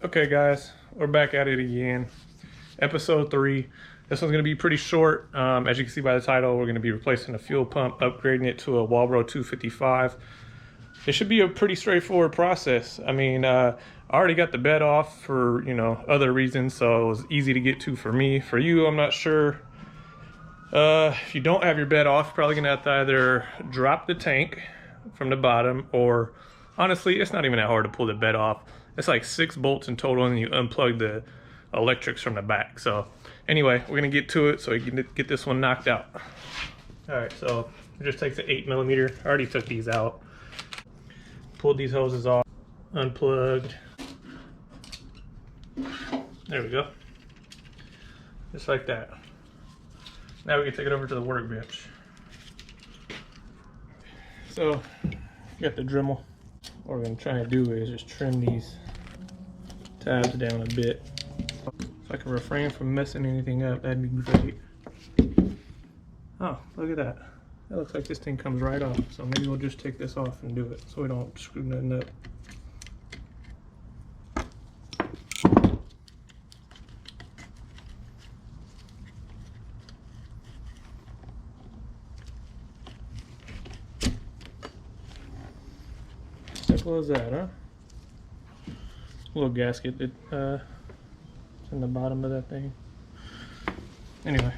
Okay guys, we're back at it again. Episode 3. This one's going to be pretty short. As you can see by the title, we're going to be replacing a fuel pump, upgrading it to a Walbro 255. It should be a pretty straightforward process. I mean, I already got the bed off for, other reasons, so it was easy to get to for me. For you, I'm not sure. If you don't have your bed off, you're probably going to have to either drop the tank from the bottom, or honestly, it's not even that hard to pull the bed off. It's like 6 bolts in total, and you unplug the electrics from the back. So anyway, we're gonna get to it so we can get this one knocked out. All right, so it just takes an 8mm. I already took these out. Pulled these hoses off, unplugged. There we go. Just like that. Now we can take it over to the workbench. So, got the Dremel. What we're gonna try and do is just trim these tabs down a bit. If I can refrain from messing anything up, that'd be great. Oh, look at that. That looks like this thing comes right off. So maybe we'll just take this off and do it so we don't screw nothing up. Simple as that, huh? Little gasket that in the bottom of that thing. Anyway.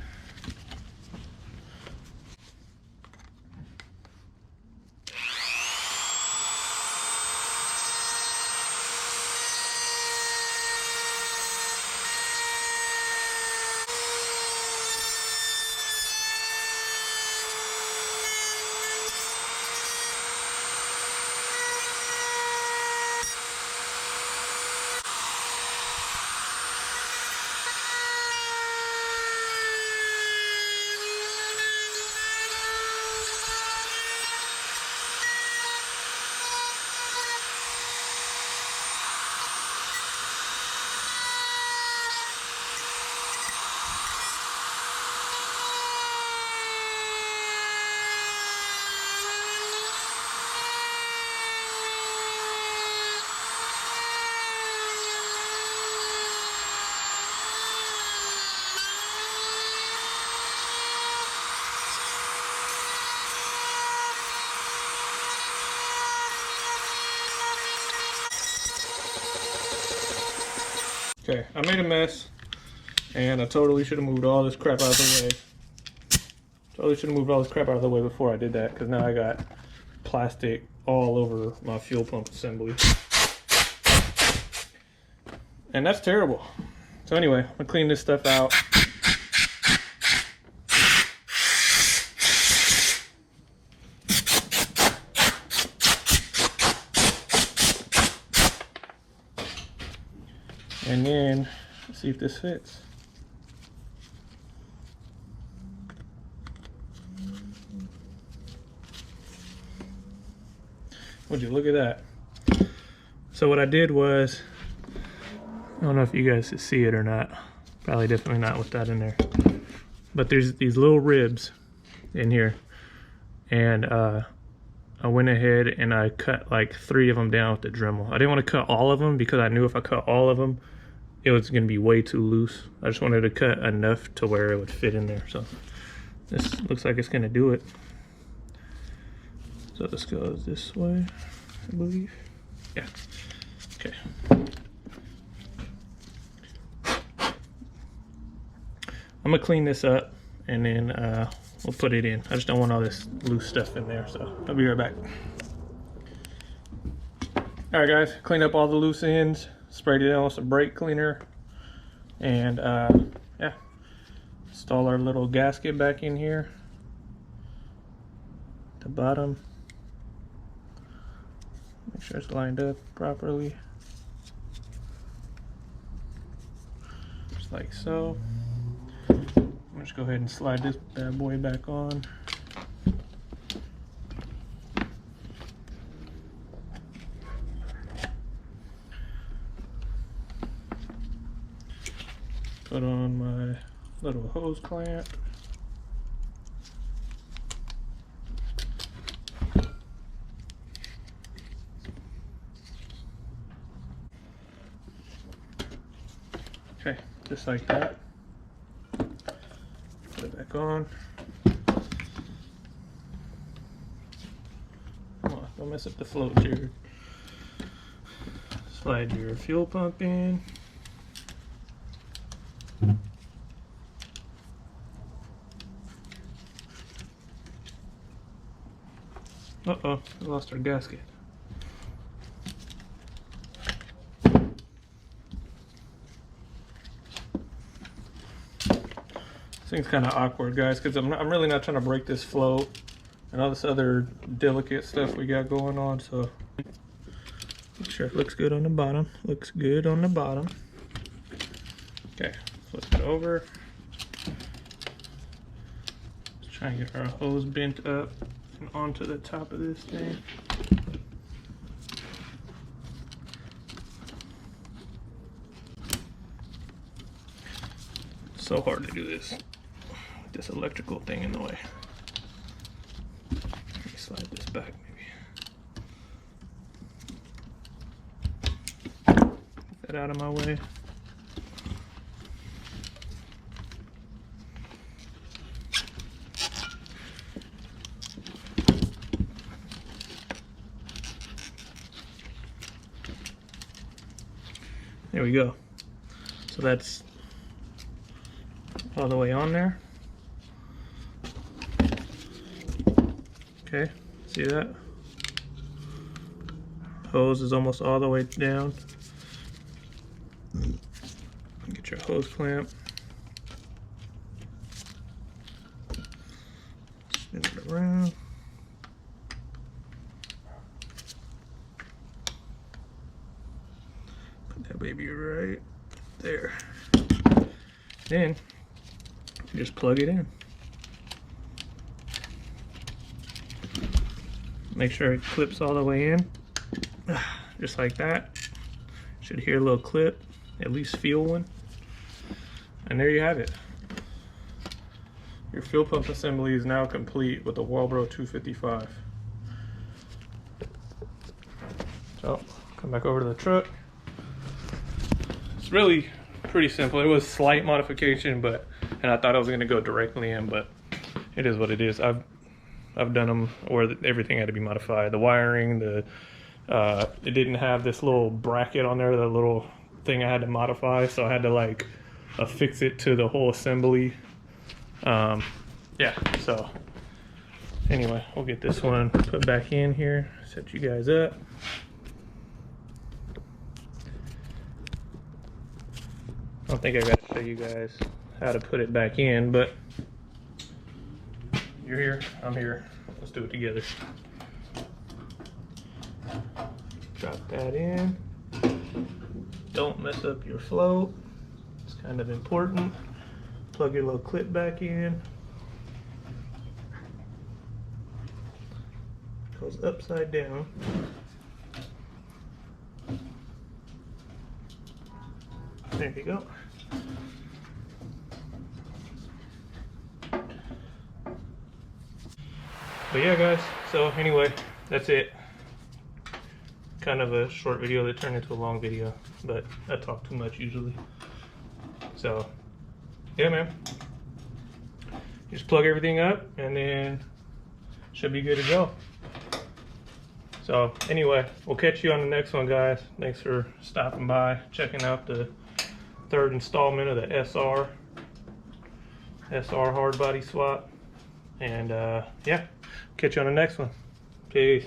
Okay, I made a mess, and I totally should have moved all this crap out of the way. Totally should have moved all this crap out of the way before I did that, because now I got plastic all over my fuel pump assembly. And that's terrible. So anyway, I'm gonna clean this stuff out. And then see if this fits. Would you look at that? So what I did was, I don't know if you guys can see it or not. Probably definitely not with that in there. But there's these little ribs in here. And I went ahead and I cut like 3 of them down with the Dremel. I didn't want to cut all of them because I knew if I cut all of them, it was going to be way too loose. I just wanted to cut enough to where it would fit in there. So this looks like it's going to do it. So this goes this way, I believe. Yeah. Okay. I'm going to clean this up and then we'll put it in. I just don't want all this loose stuff in there, so I'll be right back. All right, guys, clean up all the loose ends. Sprayed it down with some brake cleaner, and yeah, install our little gasket back in here at the bottom. Make sure it's lined up properly, just like so. I'll just go ahead and slide this bad boy back on. Put on my little hose clamp. Okay, just like that. Put it back on. Come on, don't mess up the float, Jared. Slide your fuel pump in. Uh-oh, we lost our gasket. This thing's kind of awkward, guys, because I'm really not trying to break this float and all this other delicate stuff we got going on. So make sure it looks good on the bottom. Looks good on the bottom. Okay, flip it over. Let's try and get our hose bent up and onto the top of this thing. It's so hard to do this with this electrical thing in the way. Let me slide this back maybe. Get that out of my way. There we go. So that's all the way on there. Okay, see that? Hose is almost all the way down. Get your hose clamp. Spin it around. Put that baby right there. Then you just plug it in. Make sure it clips all the way in, just like that. Should hear a little clip, at least feel one. And there you have it. Your fuel pump assembly is now complete with the Walbro 255. So, come back over to the truck. It's really pretty simple. It was slight modification, and I thought I was going to go directly in, but it is what it is. I've done them where everything had to be modified. The wiring, it didn't have this little bracket on there, the little thing I had to modify, so I had to like affix it to the whole assembly. Yeah, so anyway, we'll get this one put back in here, set you guys up. I don't think I got to show you guys how to put it back in, but you're here, I'm here. Let's do it together. Drop that in. Don't mess up your float. It's kind of important. Plug your little clip back in. Goes upside down. There you go. But yeah, guys, so anyway, that's it. Kind of a short video that turned into a long video, but I talk too much usually. So yeah, man, just plug everything up and then should be good to go. So anyway, we'll catch you on the next one, guys. Thanks for stopping by, checking out the third installment of the SR hard body swap. And yeah, catch you on the next one. Peace.